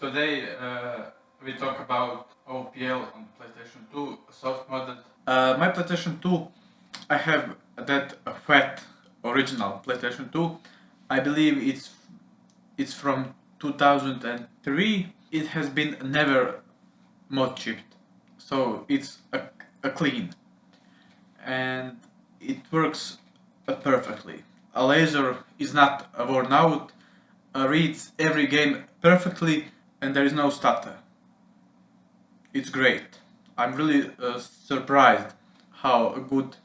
Today we talk about OPL on PlayStation 2 soft modded. My PlayStation 2, I have that fat original PlayStation 2. I believe it's from 2003. It has been never mod chipped, so it's a clean, and it works perfectly. A laser is not worn out, reads every game perfectly, and there is no stutter. It's great. I'm really surprised how good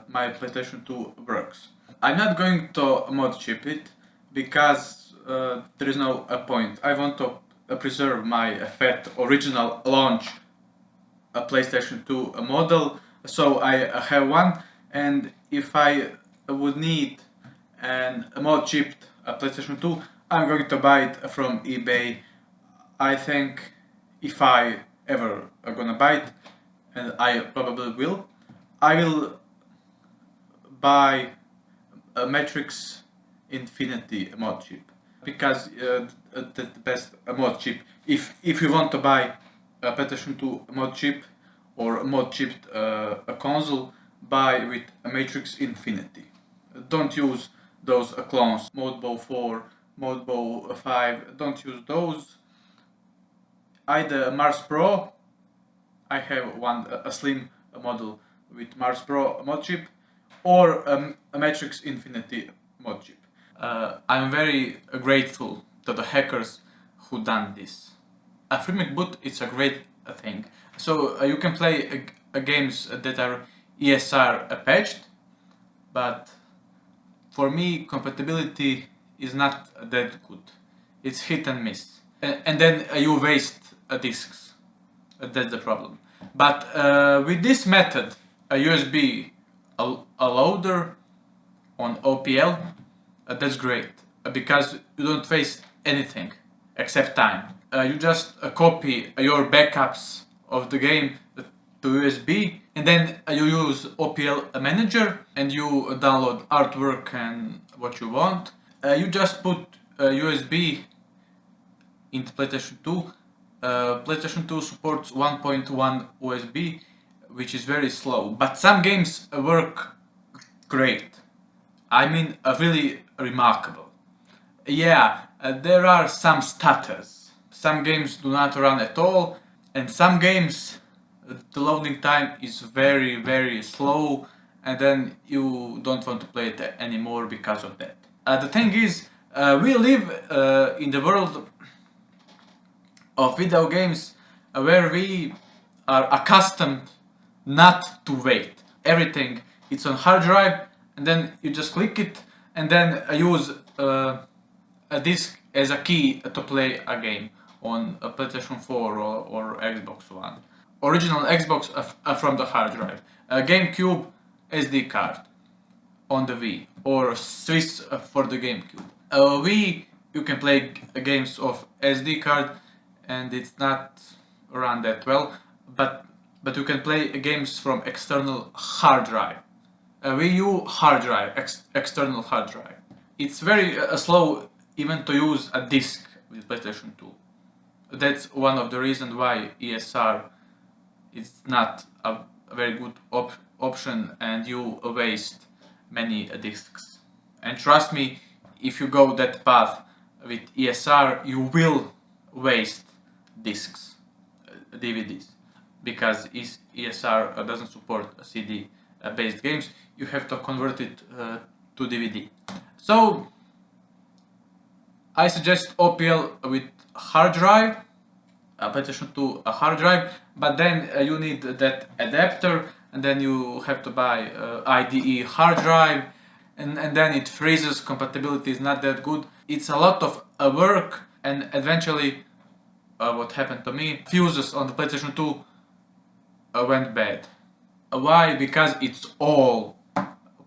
my PlayStation 2 works. I'm not going to mod chip it because there is no point. I want to preserve my fat original launch PlayStation 2 model, so I have one, and if I would need a mod chipped PlayStation 2, I'm going to buy it from eBay. I think if I ever gonna buy it, and I probably will, I will buy a Matrix Infinity mod chip, because that's the best mod chip. If you want to buy a PlayStation 2 mod chip or mod chipped a console, buy with a Matrix Infinity. Don't use those clones, Modbo 4, Modbo 5, don't use those. Either Mars Pro, I have one, a slim model with Mars Pro mod chip, or a Matrix Infinity mod chip. I'm very grateful to the hackers who done this. A FreeMCBoot is a great thing. So you can play games that are ESR patched, but for me compatibility is not that good. It's hit and miss, and then you waste discs. That's the problem. But with this method, a USB a loader on OPL, that's great, because you don't waste anything except time. You just copy your backups of the game to USB, and then you use OPL manager and you download artwork and what you want. You just put USB into PlayStation 2. PlayStation 2 supports 1.1 USB, which is very slow, but some games work great. I mean, really remarkable. Yeah, there are some stutters. Some games do not run at all, and some games the loading time is very slow, and then you don't want to play it anymore because of that. The thing is, we live in the world of video games where we are accustomed not to wait. Everything, it's on hard drive, and then you just click it, and then use a disk as a key to play a game on a PlayStation 4 or Xbox One. Original Xbox from the hard drive. GameCube SD card on the Wii, or Swiss for the GameCube. Wii, you can play games of SD card, and it's not run that well, but you can play games from external hard drive. Wii U hard drive, external hard drive. It's very slow even to use a disk with PlayStation 2. That's one of the reasons why ESR is not a very good option, and you waste many disks. And trust me, if you go that path with ESR, you will waste discs, DVDs, because ESR doesn't support CD based games. You have to convert it to DVD. So I suggest OPL with hard drive, PlayStation 2 a hard drive, but then you need that adapter, and then you have to buy IDE hard drive, and then it freezes, compatibility is not that good. It's a lot of work, and eventually what happened to me, fuses on the PlayStation 2 went bad. Why? Because it's old.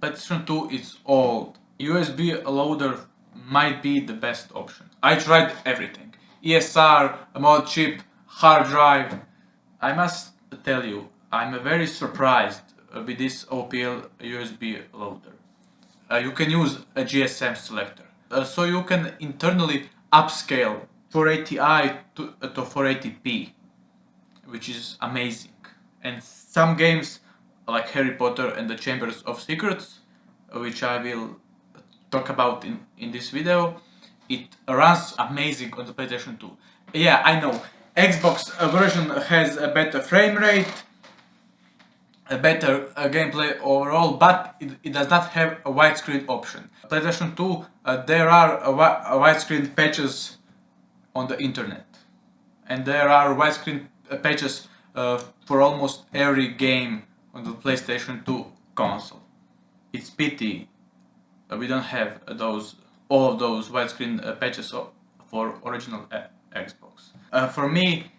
PlayStation 2 is old. USB loader might be the best option. I tried everything. ESR, a mod chip, hard drive. I must tell you, I'm very surprised with this OPL USB loader. You can use a GSM selector. So you can internally upscale 480i to 480p, which is amazing. And some games like Harry Potter and the Chambers of Secrets, which I will talk about in this video, it runs amazing on the PlayStation 2. Yeah, I know, Xbox version has a better frame rate, a better gameplay overall, but it does not have a widescreen option. PlayStation 2, there are widescreen patches on the internet, and there are widescreen patches for almost every game on the PlayStation 2 console. It's pity we don't have all of those widescreen patches for original Xbox. For me,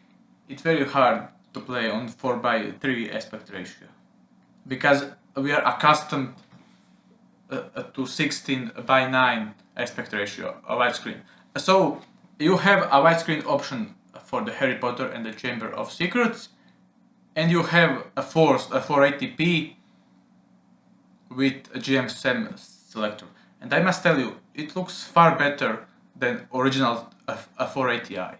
it's very hard to play on 4:3 aspect ratio, because we are accustomed to 16:9 aspect ratio, a widescreen. So you have a widescreen option for the Harry Potter and the Chamber of Secrets, and you have a forced 480p with a GSM Selector. And I must tell you, it looks far better than original 480i.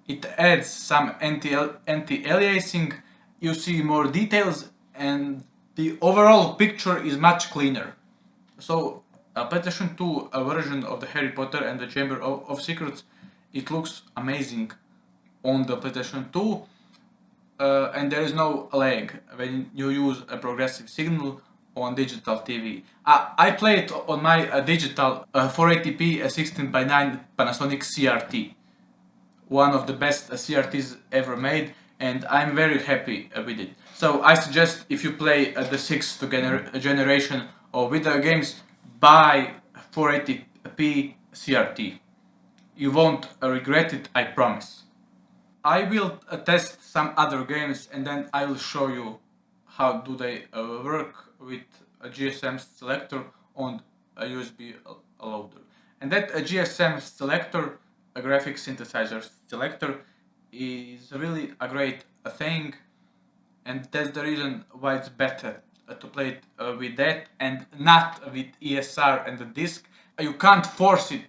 It adds some anti-aliasing, you see more details, and the overall picture is much cleaner. So a PlayStation 2 version of the Harry Potter and the Chamber of Secrets, it looks amazing on the PlayStation 2, and there is no lag when you use a progressive signal on digital TV. I play it on my digital 480p 16:9 Panasonic CRT, one of the best CRTs ever made, and I'm very happy with it. So I suggest, if you play the 6th generation of video games, buy 480p CRT. You won't regret it, I promise. I will test some other games, and then I will show you how do they work with a GSM Selector on a USB loader. And that GSM Selector, a graphic synthesizer selector, is really a great thing, and that's the reason why it's better to play it with that and not with ESR and the disc. You can't force it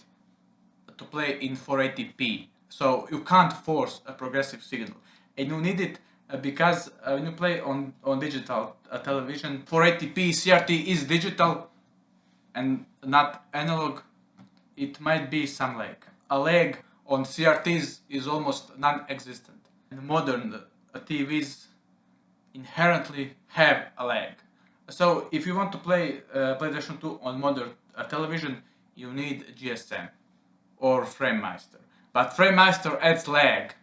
to play in 480p, so you can't force a progressive signal, and you need it because when you play on digital television, 480p CRT is digital and not analog. It might be some lag. A lag on CRTs is almost non-existent. And modern TVs inherently have a lag. So if you want to play PlayStation 2 on modern television, you need GSM or FreeMCBoot. But FreeMCBoot adds lag.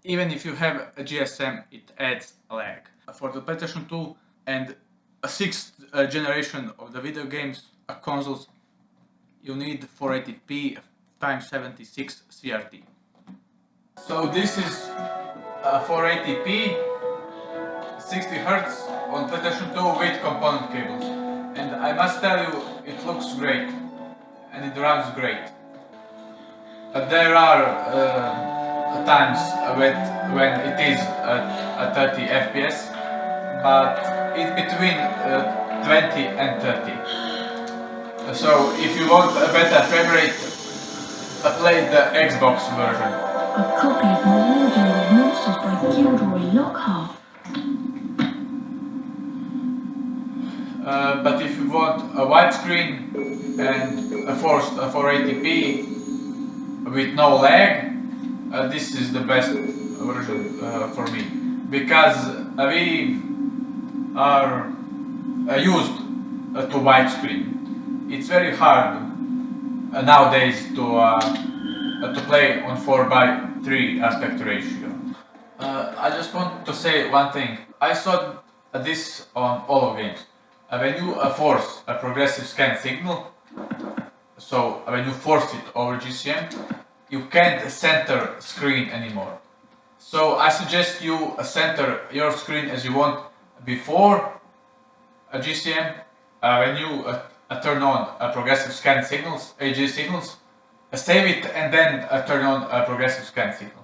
Even if you have a GSM, it adds a lag. For the PlayStation 2 and a 6th generation of the video games consoles, you need 480p x 76 CRT. So this is 480p 60 Hz on PlayStation 2 with component cables, and I must tell you, it looks great and it runs great. There are times when it is at 30 FPS, but it's between 20 and 30. So if you want a better frame rate, play the Xbox version. A copy of my audio Monsters by Gilroy Lockhart. But if you want a widescreen and a forced 480p with no lag, this is the best version for me, because we are used to widescreen. It's very hard nowadays to play on 4:3 aspect ratio. I just want to say one thing. I saw this on all of games. When you force a progressive scan signal, so when you force it over GSM, you can't center screen anymore. So I suggest you center your screen as you want before a GSM. When you turn on progressive scan signals, AG signals, save it and then turn on progressive scan signal.